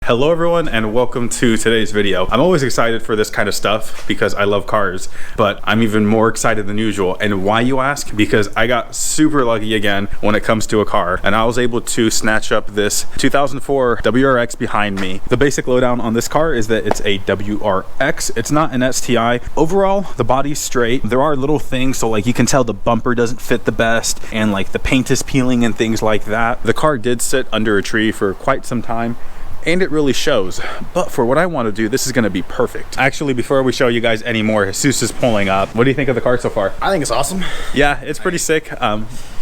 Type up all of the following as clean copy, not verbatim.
Hello everyone and welcome to today's video. I'm always excited for this kind of stuff because I love cars, but I'm even more excited than usual. And why, you ask? Because I got super lucky again when it comes to a car, and I was able to snatch up this 2004 WRX behind me. The basic lowdown on this car is that it's a WRX. It's not an STI. Overall, the body's straight. There are little things, so like you can tell the bumper doesn't fit the best, and like the paint is peeling and things like that. The car did sit under a tree for quite some time, and it really shows. But for what I want to do, this is going to be perfect. Actually, before we show you guys any more, Jesus is pulling up. What do you think of the car so far? I think it's awesome. Yeah, it's pretty sick.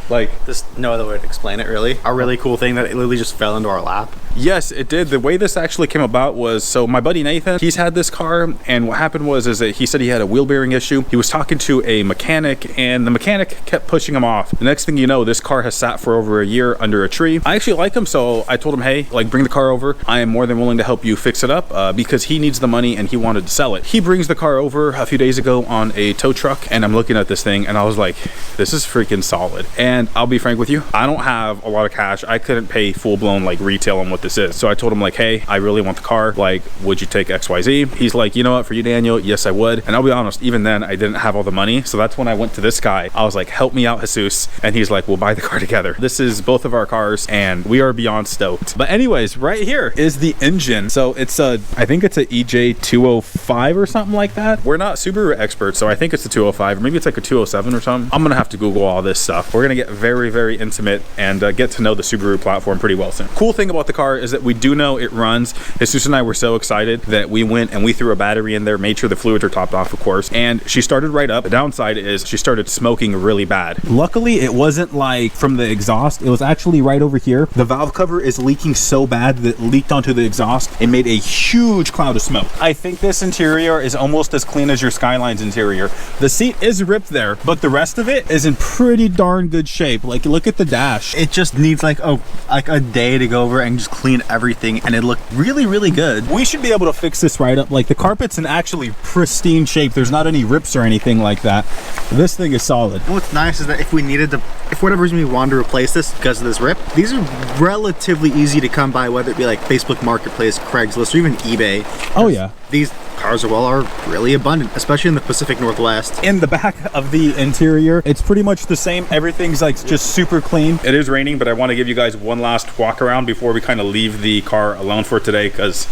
Like, there's no other way to explain it, really. A really cool thing that it literally just fell into our lap. Yes, it did. The way this actually came about was, so my buddy Nathan, he's had this car, and what happened was is that he said he had a wheel bearing issue. He was talking to a mechanic, and the mechanic kept pushing him off. The next thing you know, this car has sat for over a year under a tree. I actually like him, so I told him, hey, like, bring the car over. I am more than willing to help you fix it up because he needs the money and he wanted to sell it. He brings the car over a few days ago on a tow truck, and I'm looking at this thing, and I was like, this is freaking solid. And I'll be frank with you, I don't have a lot of cash. I couldn't pay full-blown like retail on what this is. So I told him like, hey, I really want the car. Like, would you take XYZ? He's like, you know what, for you, Daniel, yes, I would. And I'll be honest, even then I didn't have all the money. So that's when I went to this guy. I was like, help me out, Jesus. And he's like, we'll buy the car together. This is both of our cars and we are beyond stoked. But anyways, right here is the engine. So it's a, I think it's a EJ 205 or something like that. We're not Subaru experts, so I think it's a 205, or maybe it's like a 207 or something. I'm gonna have to Google all this stuff. We're gonna get very, very intimate and get to know the Subaru platform pretty well soon. Cool thing about the car is that we do know it runs. Jesus and I were so excited that we went and we threw a battery in there, made sure the fluids are topped off, of course, and she started right up. The downside is she started smoking really bad. Luckily, it wasn't like from the exhaust. It was actually right over here. The valve cover is leaking so bad that it leaked onto the exhaust and made a huge cloud of smoke. I think this interior is almost as clean as your Skyline's interior. The seat is ripped there, but the rest of it is in pretty darn good shape. Like, look at the dash. It just needs like a day to go over and just clean everything, and it looked really, really good. We should be able to fix this right up. Like, the carpet's in actually pristine shape. There's not any rips or anything like that. This thing is solid. And what's nice is that if we needed to, if for whatever reason we wanted to replace this because of this rip, these are relatively easy to come by, whether it be like Facebook Marketplace, Craigslist, or even eBay. Oh yeah. These cars are really abundant, especially in the Pacific Northwest. In the back of the interior, it's pretty much the same. Everything's like just super clean. It is raining, but I want to give you guys one last walk around before we kind of leave the car alone for today, because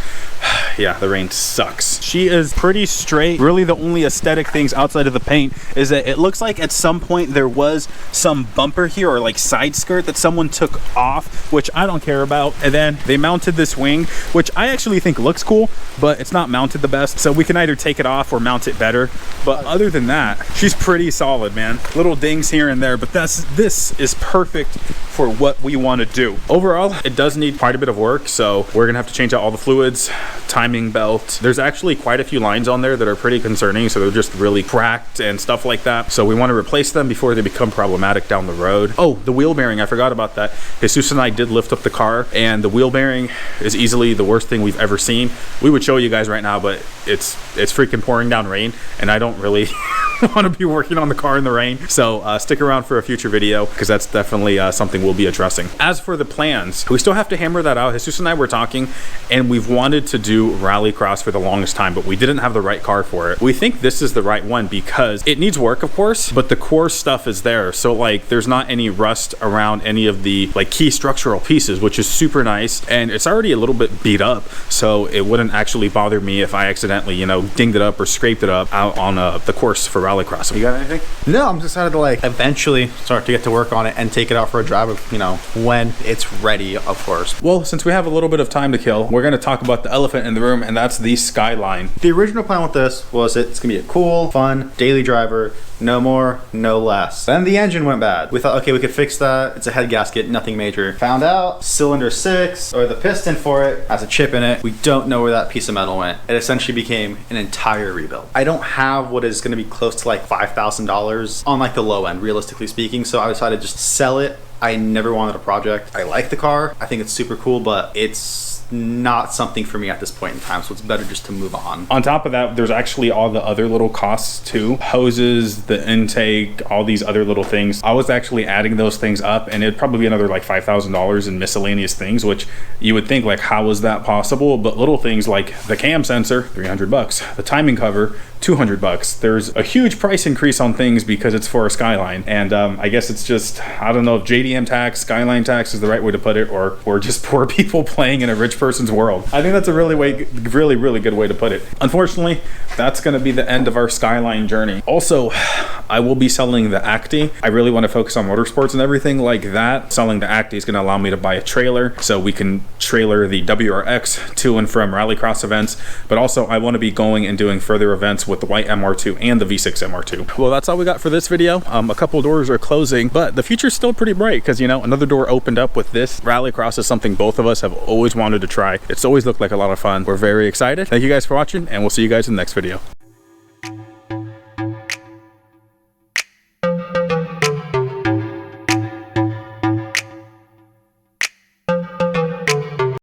yeah, the rain sucks. She is pretty straight. Really, the only aesthetic things outside of the paint is that it looks like at some point there was some bumper here or like side skirt that someone took off, which I don't care about. And then they mounted this wing, which I actually think looks cool, but it's not mounted the best. So we can either take it off or mount it better. But other than that, she's pretty solid, man. Little dings here and there, but this is perfect for what we want to do. Overall, it does need quite a bit of work, so we're gonna have to change out all the fluids, timing belt. There's actually quite a few lines on there that are pretty concerning, so they're just really cracked and stuff like that. So we want to replace them before they become problematic down the road. Oh, the wheel bearing, I forgot about that. Jesus and I did lift up the car, and the wheel bearing is easily the worst thing we've ever seen. We would show you guys right now, but it's freaking pouring down rain, and I don't really want to be working on the car in the rain. So stick around for a future video, because that's definitely something we'll be addressing. As for the plans, we still have to hammer that out. Jesus and I were talking, and we've wanted to do Rallycross for the longest time, but we didn't have the right car for it. We think this is the right one because it needs work, of course, but the core stuff is there. So like, there's not any rust around any of the like key structural pieces, which is super nice. And it's already a little bit beat up, so it wouldn't actually bother me if I accidentally, you know, dinged it up or scraped it up out on the course for Rallycross. You got anything? No, I'm just excited to like eventually start to get to work on it and take it out for a drive, you know, when it's ready, of course. Well, since we have a little bit of time to kill, we're going to talk about the elephant in the room, and that's the Skyline. The original plan with this was it's gonna be a cool, fun, daily driver, no more, no less. Then the engine went bad. We thought, okay, we could fix that. It's a head gasket, nothing major. Found out cylinder 6, or the piston for it, has a chip in it. We don't know where that piece of metal went. It essentially became an entire rebuild. I don't have what is gonna be close to like $5,000 on like the low end, realistically speaking, so I decided to just sell it. I never wanted a project. I like the car. I think it's super cool, but it's it's not something for me at this point in time, so it's better just to move on. On top of that, there's actually all the other little costs too. Hoses, the intake, all these other little things. I was actually adding those things up, and it'd probably be another like $5,000 in miscellaneous things, which you would think like, how is that possible? But little things like the cam sensor, $300, the timing cover, $200. There's a huge price increase on things because it's for a Skyline, and I guess it's just, I don't know if JDM tax, Skyline tax is the right way to put it, or just poor people playing in a rich person's world. I think that's a really good way to put it. Unfortunately, that's going to be the end of our Skyline journey. Also, I will be selling the Acti. I really want to focus on motorsports and everything like that. Selling the Acti is going to allow me to buy a trailer so we can trailer the WRX to and from Rallycross events, but also I want to be going and doing further events with the white MR2 and the V6 MR2. Well, that's all we got for this video. A couple doors are closing, but the future's still pretty bright because, you know, another door opened up with this. Rallycross is something both of us have always wanted to try. It's always looked like a lot of fun. We're very excited. Thank you guys for watching, and we'll see you guys in the next video.